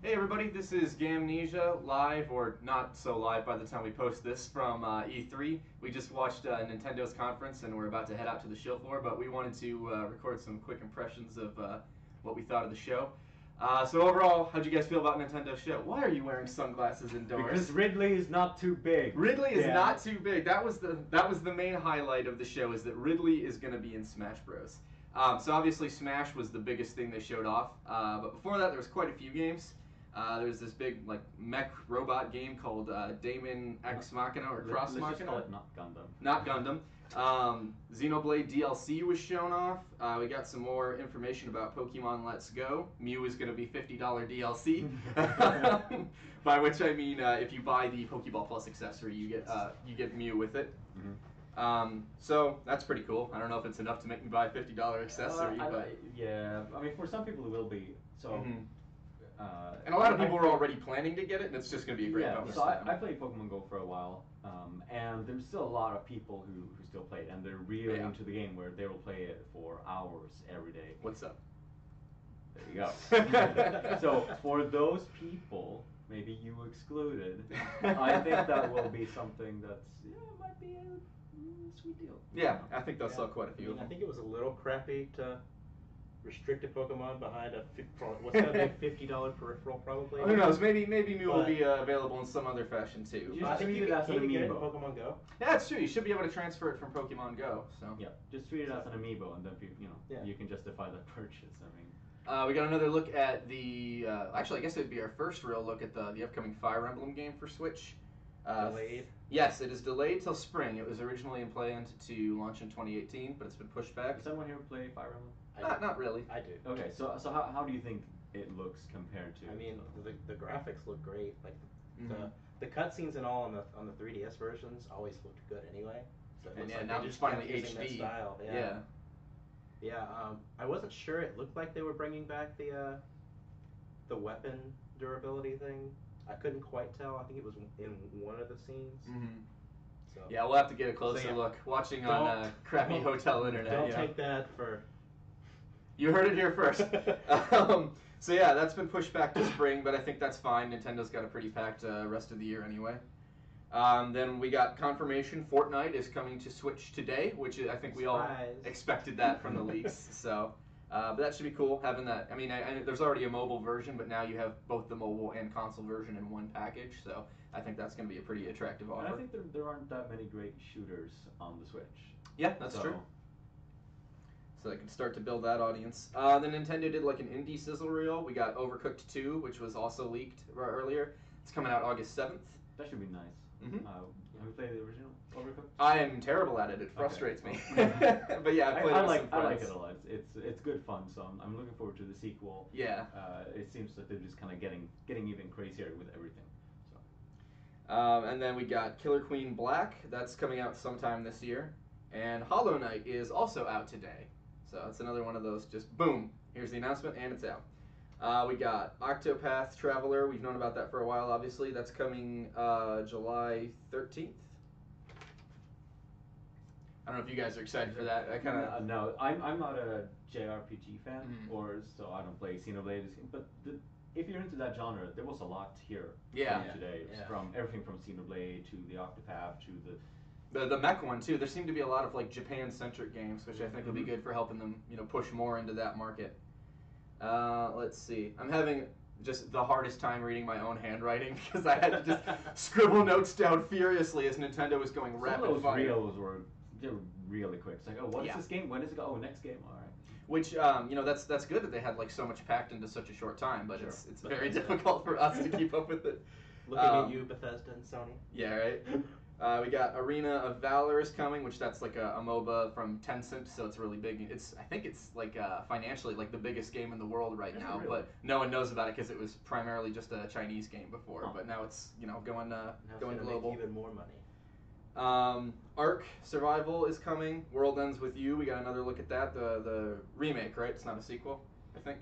Hey everybody, this is Gamnesia live, or not so live by the time we post this, from E3. We just watched Nintendo's conference and we're about to head out to the show floor, but we wanted to record some quick impressions of what we thought of the show. So overall, how'd you guys feel about Nintendo's show? Why are you wearing sunglasses indoors? Because Ridley is not too big. Ridley is not too big. That was the main highlight of the show, is that Ridley is going to be in Smash Bros. So obviously Smash was the biggest thing they showed off, but before that there was quite a few games. There was this big mech robot game called Daemon X Machina or Cross Let's Machina. just call it not Gundam. Not Gundam. Xenoblade DLC was shown off. We got some more information about Pokemon Let's Go. Mew is going to be $50 DLC, by which I mean if you buy the Pokeball Plus accessory, you get Mew with it. Mm-hmm. So that's pretty cool. I don't know if it's enough to make me buy a $50 accessory, but yeah, I mean for some people it will be. So. Mm-hmm. And a lot of people were already planning to get it, and it's just going to be a great bonus. So I played Pokemon Go for a while, and there's still a lot of people who still play it, and they're really into the game where they will play it for hours every day. What's up? There you go. So for those people, maybe you excluded, I think that will be something that's might be a sweet deal. Yeah, I think they'll sell quite a few. I think it was a little crappy to restrict a Pokemon behind what's going to be $50 peripheral probably. Who knows? Maybe Mew will be available in some other fashion too. You I think treat you it as an can get it in amiibo. Pokemon Go. Yeah, it's true. You should be able to transfer it from Pokemon Go. So Yeah, just treat it as an amiibo, and then Yeah. you can justify the purchase. I mean, we got another look at the. Actually, I guess it would be our first real look at the upcoming Fire Emblem game for Switch. Delayed. Yes, it is delayed till spring. It was originally planned to launch in 2018, but it's been pushed back. does anyone here play Fire Emblem? Not really. I do. Okay, so how do you think it looks compared to? I mean, the graphics look great. Like Mhm. the cutscenes and all on the 3DS versions always looked good anyway. So it And looks yeah, like now they it's just kept finally using that HD. style. Yeah. Yeah. I wasn't sure. It looked like they were bringing back the weapon durability thing. I couldn't quite tell. I think it was in one of the scenes. Mm-hmm. So Yeah, we'll have to get a closer So, yeah. look. Watching on crappy don't- hotel internet. Don't you know. take that for. You heard it here first. So yeah, that's been pushed back to spring, but I think that's fine. Nintendo's got a pretty packed rest of the year anyway. Then we got confirmation Fortnite is coming to Switch today, which I think we all Surprise. expected that from the leaks. So, but that should be cool having that. I mean, there's already a mobile version, but now you have both the mobile and console version in one package. So I think that's going to be a pretty attractive offer. And I think there aren't that many great shooters on the Switch. Yeah, that's true. So they can start to build that audience. Then Nintendo did like an indie sizzle reel. We got Overcooked 2, which was also leaked earlier. It's coming out August 7th. That should be nice. Mhm. Have you played the original Overcooked? I am terrible at it. It frustrates me. But yeah, I played I it with like some I like friends. it a lot. It's good fun. So I'm looking forward to the sequel. Yeah. It seems that they're just kind of getting even crazier with everything. So. And then we got Killer Queen Black. That's coming out sometime this year. And Hollow Knight is also out today. So it's another one of those just boom. Here's the announcement and it's out. We got Octopath Traveler. We've known about that for a while, obviously. That's coming July 13th. I don't know if you guys are excited for that. I kind of No, I'm not a JRPG fan, Mhm. or so I don't play Xenoblade. But if you're into that genre, there was a lot here Yeah. today. Yeah. From everything from Xenoblade to the Octopath to the. the mech one too. There seem to be a lot of like Japan-centric games, which I think will be good for helping them, push more into that market. Let's see. I'm having just the hardest time reading my own handwriting because I had to just scribble notes down furiously as Nintendo was going Some rapid of those fire. reels were really quick. It's like, oh, what is Yeah. this game? When does it go? Oh, next game. All right. Which that's good that they had like so much packed into such a short time, but Sure. it's very difficult for us to keep up with it. Looking at you, Bethesda and Sony. Yeah, right. We got Arena of Valor is coming, which that's like a MOBA from Tencent, so it's really big. I think it's like financially like the biggest game in the world right Is it now, really? but no one knows about it because it was primarily just a Chinese game before. Huh. But now it's going Now it's going gonna global. Make even more money. Ark Survival is coming. World Ends with You. We got another look at that. The remake, right? It's not a sequel, I think.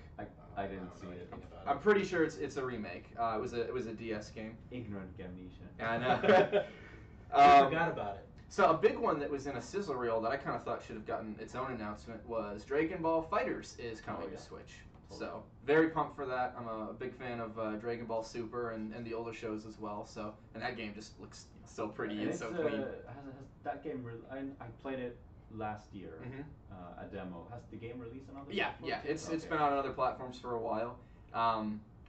I didn't see it. I'm pretty sure it's a remake. It was a DS game. Ignorant Gamnesia. I know. I forgot about it. So a big one that was in a sizzle reel that I kind of thought should have gotten its own announcement was Dragon Ball Fighters is coming Oh, yeah. to Switch. So very pumped for that. I'm a big fan of Dragon Ball Super and the older shows as well. So and that game just looks so pretty and so clean. Has that game? I played it last year, a demo. Has the game released on other? Yeah, platforms? it's been on other platforms for a while.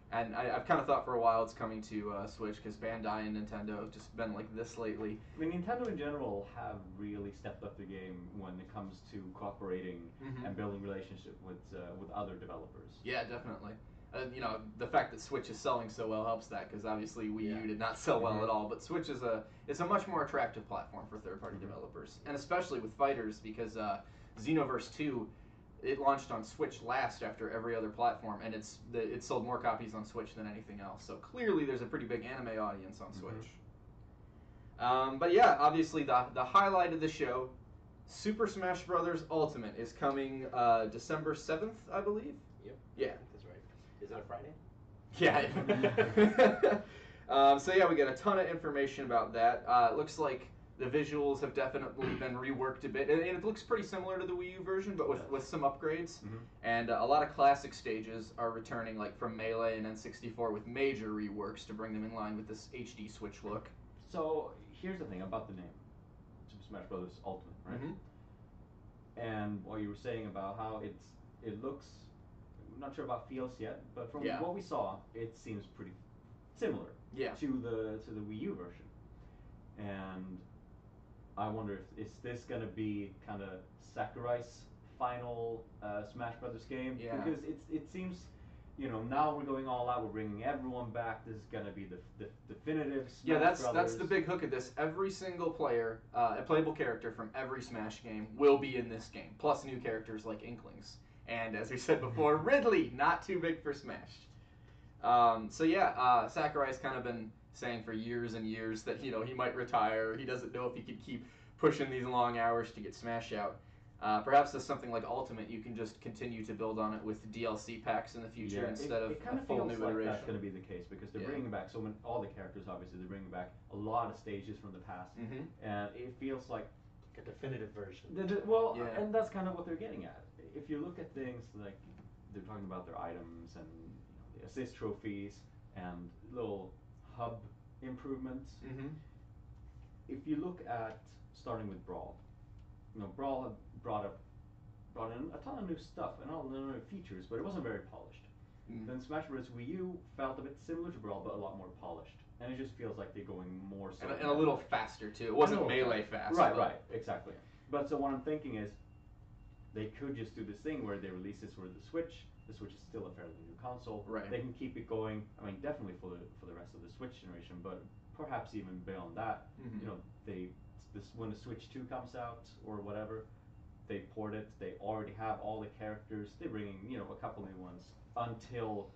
And I've kind of thought for a while it's coming to Switch because Bandai and Nintendo have just been like this lately. I mean, Nintendo in general have really stepped up the game when it comes to cooperating and building relationship with other developers. Yeah, definitely. You know, the fact that Switch is selling so well helps that because obviously Wii U did not sell well at all. But Switch is a much more attractive platform for third-party developers, and especially with fighters because Xenoverse 2. It launched on Switch last after every other platform, and it sold more copies on Switch than anything else. So clearly, there's a pretty big anime audience on Switch. But yeah, obviously the highlight of the show, Super Smash Bros. Ultimate, is coming December 7th, I believe. Yep. Yeah, that's right. Is that a Friday? Yeah. So yeah, we got a ton of information about that. It looks like the visuals have definitely been reworked a bit, and it looks pretty similar to the Wii U version, but with some upgrades. And a lot of classic stages are returning, like from Melee and N64, with major reworks to bring them in line with this HD Switch look. So here's the thing about the name, Super Smash Bros. Ultimate, right? And what you were saying about how it looks, I'm not sure about feels yet, but from what we saw, it seems pretty similar to the Wii U version. And I wonder if is this gonna be kind of Sakurai's final Smash Brothers game? Yeah. Because it seems, you know, now we're going all out. We're bringing everyone back. This is gonna be the definitive Smash Brothers. That's the big hook of this. Every single player, a playable character from every Smash game, will be in this game. Plus new characters like Inklings, and as we said before, Ridley, not too big for Smash. So yeah, Sakurai's kind of been saying for years and years that, you know, he might retire. He doesn't know if he could keep pushing these long hours to get Smash out. Perhaps as something like Ultimate, you can just continue to build on it with DLC packs in the future instead of a full new iteration. It kind of feels like that's going to be the case because they're bringing back all the characters. Obviously, they're bringing back a lot of stages from the past, and it feels like a definitive version. And that's kind of what they're getting at. If you look at things like they're talking about their items and, you know, the assist trophies and little hub improvements. If you look at starting with Brawl, you know, Brawl had brought in a ton of new stuff and all the new features, but it wasn't very polished. Then Smash Bros. Wii U felt a bit similar to Brawl, but a lot more polished, and it just feels like they're going more so. And a little faster too. It wasn't Melee fast. Right, exactly. But so what I'm thinking is, they could just do this thing where they release this for the Switch. The Switch is still a fairly new console. Right. They can keep it going. I mean, definitely for the rest of the Switch generation, but perhaps even beyond that. You know, when the Switch 2 comes out or whatever, they port it. They already have all the characters. They're bringing, you know, a couple new ones until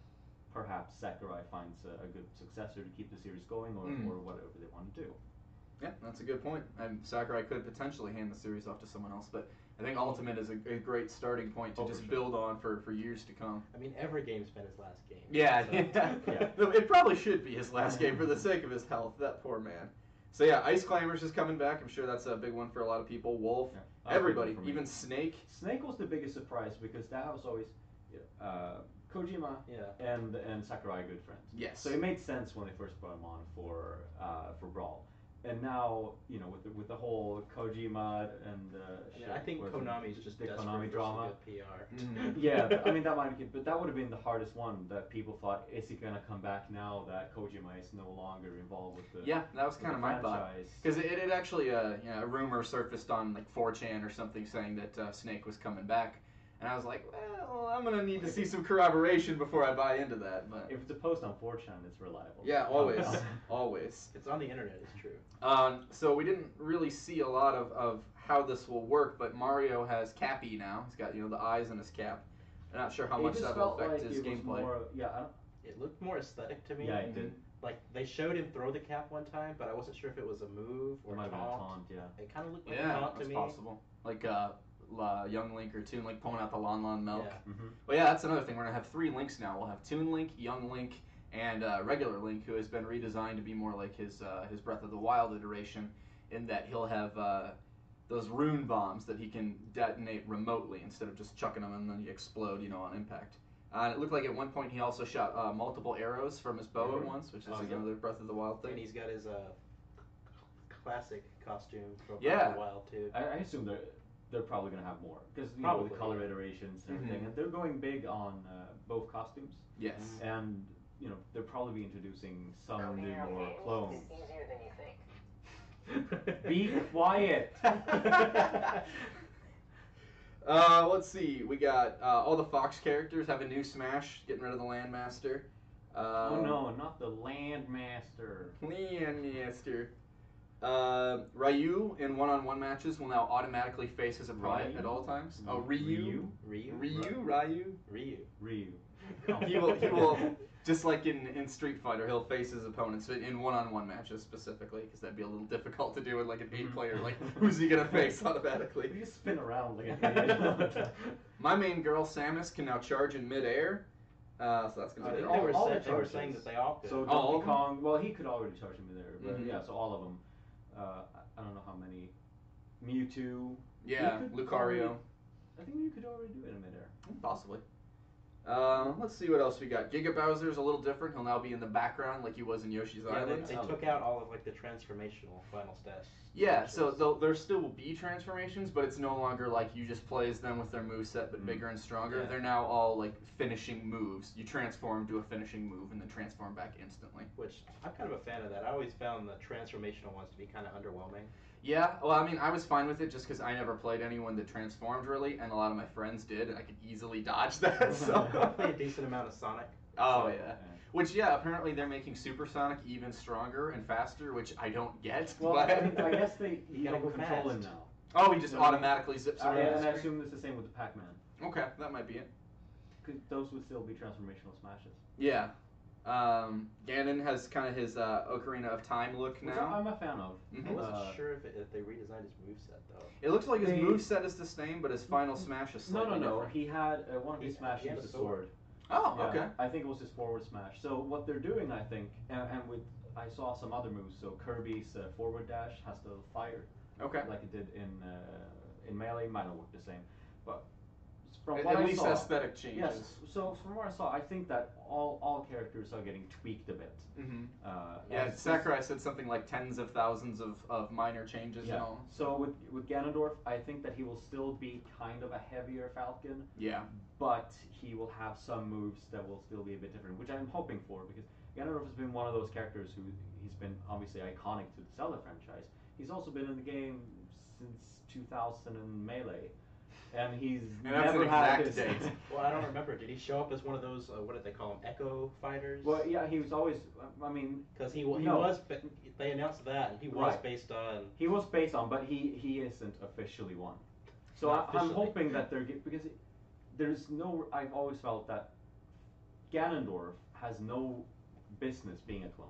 perhaps Sakurai finds a good successor to keep the series going or whatever they want to do. Yeah, that's a good point. And Sakurai could potentially hand the series off to someone else, but I think Ultimate is a great starting point to just build on for years to come. I mean, every game's been his last game. Yeah, It probably should be his last game for the sake of his health. That poor man. So yeah, Ice Climbers is coming back. I'm sure that's a big one for a lot of people. Wolf, everybody, even Snake. Snake was the biggest surprise because that was always Kojima and Sakurai good friends. Yes. So it made sense when they first brought him on for Brawl. And now, you know, with the whole Kojima and I think Konami's just the desperate Konami for drama. some good PR. Yeah, I mean that might be, but that would have been the hardest one that people thought, is he gonna come back now that Kojima is no longer involved with the that was kind of my thought, because it had actually a rumor surfaced on like 4chan or something saying that Snake was coming back. And I was like, well, I'm going to need to see some corroboration before I buy into that. But if it's a post on 4chan, it's reliable. Yeah, always. Always. It's on the internet, it's true. So we didn't really see a lot of how this will work, but Mario has Cappy now. He's got, the eyes on his cap. I'm not sure how much that will affect his gameplay. It looked more aesthetic to me. Yeah, it did. Like, they showed him throw the cap one time, but I wasn't sure if it was a move or a taunt. It kind of looked like a taunt to me. Yeah, that's possible. Like, Young Link or Toon Link pulling out the Lon milk. Yeah. Well, yeah, that's another thing. We're gonna have 3 Links now. We'll have Toon Link, Young Link, and regular Link, who has been redesigned to be more like his Breath of the Wild iteration, in that he'll have those rune bombs that he can detonate remotely instead of just chucking them and then you explode, on impact. It looked like at one point he also shot multiple arrows from his bow at once, which is another Breath of the Wild thing. And he's got his classic costume from Breath Yeah. of the Wild too. I assume they're probably going to have more because you know, the color iterations and everything, and they're going big on both costumes. Yes. And you know they'll probably be introducing some new more clones. It's easier than you think. Be quiet. Let's see. We got all the Fox characters have a new Smash, getting rid of the Landmaster. Oh no, not the Landmaster. Landmaster. Ryu in one-on-one matches will now automatically face his opponent at all times. Oh, Ryu. Ryu. He will just like in Street Fighter, he'll face his opponents in one-on-one matches specifically, because that'd be a little difficult to do with like an 8-player. Like, who's he gonna face automatically? You spin around like a My main girl Samus can now charge in midair. So that's gonna be They good. were saying that they all could. So all Donkey Kong, well, he could already charge him in there, but Mhm. yeah, so all of them. I don't know how many. Mewtwo. Yeah, Lucario. I think you could already do it in midair. Possibly. Let's see what else we got. Giga Bowser's a little different. He'll now be in the background like he was in Yoshi's Yeah, Island. they took out all of like the transformational final stats. Yeah, so there still will be transformations, but it's no longer like you just play as them with their moveset, but bigger and stronger. Yeah. They're now all like finishing moves. You transform, do a finishing move, and then transform back instantly. Which I'm kind of a fan of that. I always found the transformational ones to be kind of underwhelming. Yeah, well, I mean, I was fine with it just because I never played anyone that transformed really, and a lot of my friends did, and I could easily dodge that. So I play a decent amount of Sonic. Oh so, yeah. Which yeah, apparently they're making Super Sonic even stronger and faster, which I don't get. Well, but... I guess you gotta can go control him fast. now. Oh, he just automatically zips around. And the I screen? assume it's the same with the Pac-Man. Okay, that might be it. Those would still be transformational smashes. Yeah. Ganon has kind of his Ocarina of Time look Which now. I'm a fan of. I wasn't sure if they redesigned his moveset though. It looks like his They- moveset is the same, but his final smash is slightly No. different. He had one of his smashes he had was a a sword. Oh, Yeah, okay. I think it was his forward smash. So what they're doing, I think, and with I saw some other moves. So Kirby's forward dash has the fire, Okay. like it did in Melee. Might not work the same, but from At what I least saw, aesthetic changes. yes. So from what I saw, I think that all characters are getting tweaked a bit. Mm-hmm. Yeah, Yeah, Sakurai said something like tens of thousands of minor changes and all. So with Ganondorf, I think that he will still be kind of a heavier Falcon, Yeah. but he will have some moves that will still be a bit different, which I'm hoping for because Ganondorf has been one of those characters who he's been obviously iconic to the Zelda franchise. He's also been in the game since 2000 in Melee, and he's And that's never an had exact this. date. Well, I don't remember. Did he show up as one of those? What did they call them? Echo fighters? Well, yeah, he was always. I mean, Because he No. was. They announced that, and he was Right. based on. he was based on, but he isn't officially one. So Not I'm officially. hoping that because there's no. I've always felt that Ganondorf has no business being a clone.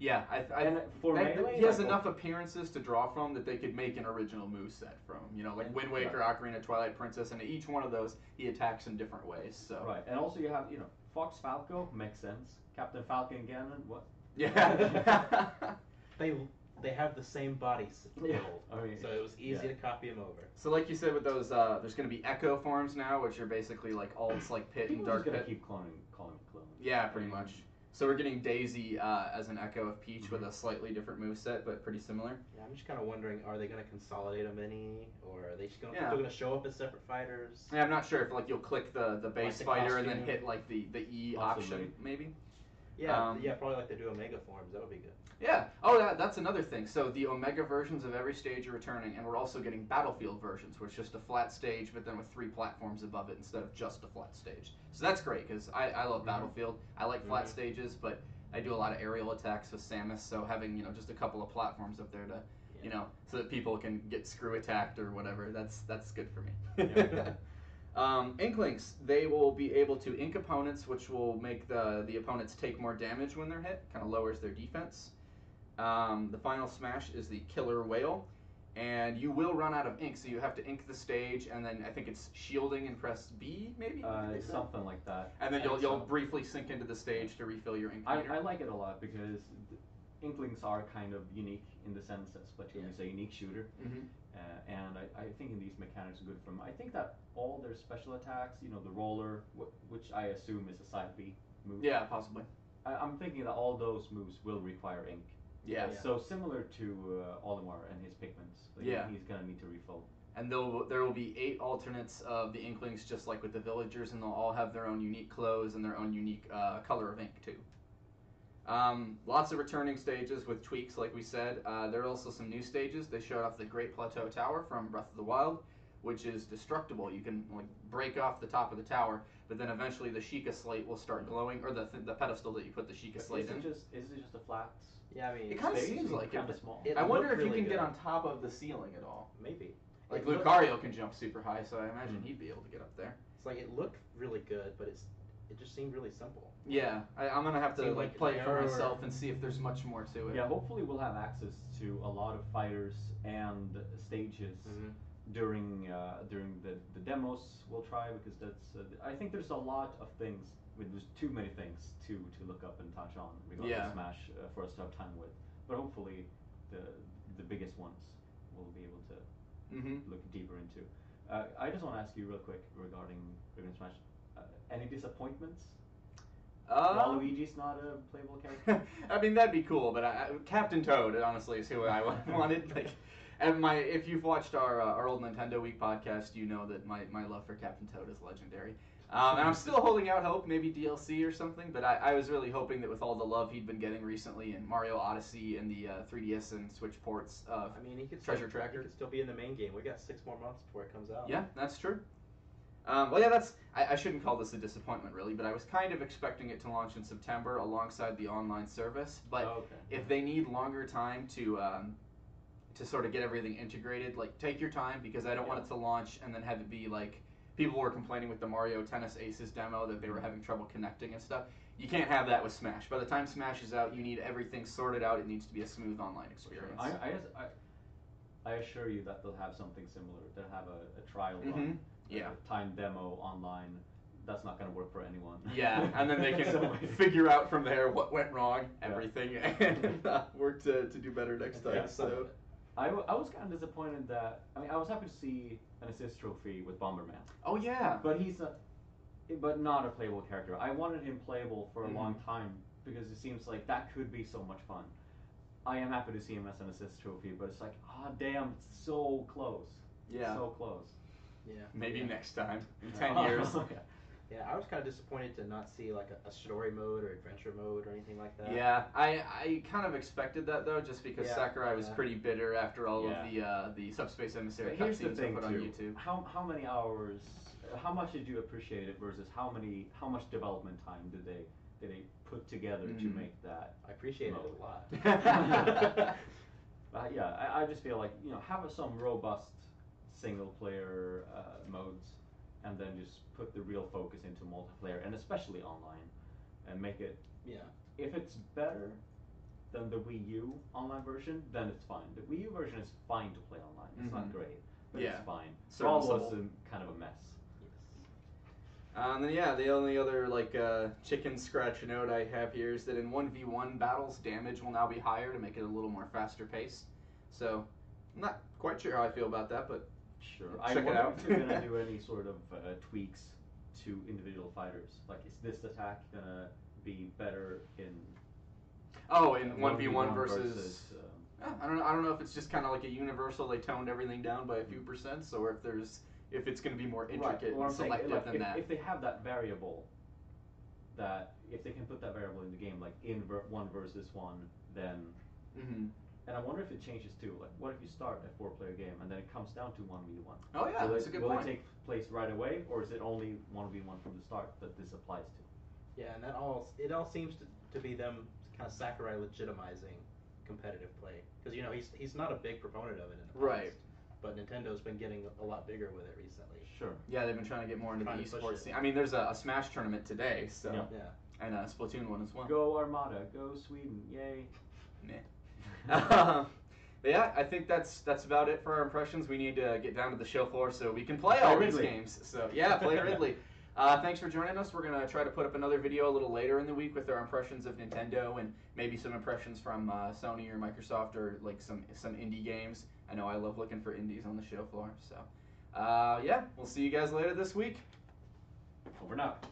Yeah, And for Melee, he has like, enough appearances to draw from that they could make an original moveset from. You know, like And- Wind Waker, Ocarina, Twilight Princess, and each one of those he attacks in different ways. So Right, and also you have Fox Falco makes sense. Captain Falcon Ganon, what? yeah. They have the same bodies build, Yeah. Oh, yeah. so it was easy Yeah. to copy them over. So like you said with those, there's going to be Echo forms now, which are basically like alts like Pit and People Dark just gonna Pit. keep calling clones. Yeah, pretty much. So we're getting Daisy as an Echo of Peach with a slightly different moveset, but pretty similar. Yeah, I'm just kind of wondering: are they going to consolidate them any, or are they just going to Yeah. still going to show up as separate fighters? Yeah, I'm not sure if like you'll click the base the fighter and then costume. hit like the E Possibly. option maybe. Yeah, Um, yeah, probably like they do Omega forms. That would be good. Yeah. Oh, that's another thing. So the Omega versions of every stage are returning, and we're also getting Battlefield versions, which is just a flat stage, but then with 3 platforms above it instead of just a flat stage. So that's great because I love Battlefield. I like flat stages, but I do a lot of aerial attacks with Samus, so having just a couple of platforms up there to so that people can get screw attacked or whatever. That's good for me. Yeah. Inklings, they will be able to ink opponents, which will make the opponents take more damage when they're hit. Kind of lowers their defense. The final smash is the Killer Whale, and you will run out of ink, so you have to ink the stage, and then I think it's shielding and press B, maybe? Something like that. And then I you'll think so. briefly sink into the stage to refill your ink I meter. like it a lot because Inklings are kind of unique in the sense that Splatoon is a unique shooter. Mm-hmm. And I think in these mechanics are good for them. I think that all their special attacks, the roller, which I assume is a side B move. Yeah, possibly. I'm thinking that all those moves will require ink. Yeah. So similar to Olimar and his pigments. He's gonna need to refill. And there will be 8 alternates of the Inklings, just like with the villagers, and they'll all have their own unique clothes and their own unique color of ink too. Lots of returning stages with tweaks, like we said. There are also some new stages. They showed off the Great Plateau Tower from Breath of the Wild, which is destructible. You can break off the top of the tower, but then eventually the Sheikah slate will start glowing, or the pedestal that you put the Sheikah slate in. Is it just a flat? Yeah, I mean, it kind of stage? seems like Kind it. of small. I wonder if you really can get good. on top of the ceiling at all. Maybe. Like It looked- Lucario can jump super high, so I imagine he'd be able to get up there. It's like it looked really good, but it just seemed really simple. Yeah, I'm gonna have to Seemed like play it for narrower. myself and see if there's much more to it. Yeah, hopefully we'll have access to a lot of fighters and stages during the demos we'll try, because that's I think there's a lot of things. There's too many things to look up and touch on regarding Smash for us to have time with. But hopefully the biggest ones we'll be able to look deeper into. I just want to ask you real quick regarding Smash. Any disappointments? Waluigi's not a playable character. I mean, that'd be cool, but Captain Toad, honestly, is who I wanted. And if you've watched our old Nintendo Week podcast, you know that my love for Captain Toad is legendary. And I'm still holding out hope, maybe DLC or something, but I was really hoping that with all the love he'd been getting recently in Mario Odyssey and the 3DS and Switch ports of he could Treasure still, Tracker. He could still be in the main game. We got 6 more months before it comes out. Yeah, that's true. Well, yeah, I shouldn't call this a disappointment, really, but I was kind of expecting it to launch in September alongside the online service. But if they need longer time to sort of get everything integrated, take your time, because I don't want it to launch and then have it be like people were complaining with the Mario Tennis Aces demo that they were having trouble connecting and stuff. You can't have that with Smash. By the time Smash is out, you need everything sorted out. It needs to be a smooth online experience. I assure you that they'll have something similar. They'll have a trial run. Yeah. Time demo online. That's not going to work for anyone. Yeah, and then they can figure out from there what went wrong, everything, and work to do better next time. So I was kind of disappointed that I was happy to see an assist trophy with Bomberman. Oh yeah, but not a playable character. I wanted him playable for a long time because it seems like that could be so much fun. I am happy to see him as an assist trophy, but it's like, damn, it's so close. Yeah, so close. Yeah. Maybe next time in 10 years. Yeah, I was kind of disappointed to not see like a story mode or adventure mode or anything like that. Yeah, I kind of expected that though, just because Sakurai was pretty bitter after all of the Subspace Emissary cutscenes they put on YouTube. How many hours? How much did you appreciate it versus how much development time did they put together to make that? I appreciated it a lot. I just feel like have some robust single player modes, and then just put the real focus into multiplayer, and especially online, and make it. Yeah. If it's better than the Wii U online version, then it's fine. The Wii U version is fine to play online. It's not great, but it's fine. Brawl was kind of a mess. And then the only other chicken scratch note I have here is that in 1v1 battles, damage will now be higher to make it a little more faster paced. So I'm not quite sure how I feel about that, but sure. Check it out. If they're gonna do any sort of tweaks to individual fighters. Like, is this attack gonna be better in? Oh, in 1v1 versus I don't know if it's just kind of like a universal. They toned everything down by a few percents, or if it's going to be more intricate and selective than that. If they have that variable, if they can put that variable in the game, like in 1 versus 1, then. And I wonder if it changes too. Like, what if you start a 4-player game and then it comes down to 1v1? Oh yeah, that's a good point. Will it take place right away, or is it only 1v1 from the start that this applies to? Yeah, and it all seems to be them kind of Sakurai legitimizing competitive play, because he's not a big proponent of it in the past. Right. But Nintendo's been getting a lot bigger with it recently. Sure. Yeah, they've been trying to get more into the esports scene. I mean, there's a Smash tournament today, so and a Splatoon one as well. Go Armada, go Sweden, yay! But yeah, I think that's about it for our impressions. We need to get down to the show floor so we can play all these games. So yeah, play Ridley. Thanks for joining us. We're going to try to put up another video a little later in the week with our impressions of Nintendo and maybe some impressions from Sony or Microsoft or like some indie games. I know I love looking for indies on the show floor. So, yeah, we'll see you guys later this week. Over and out.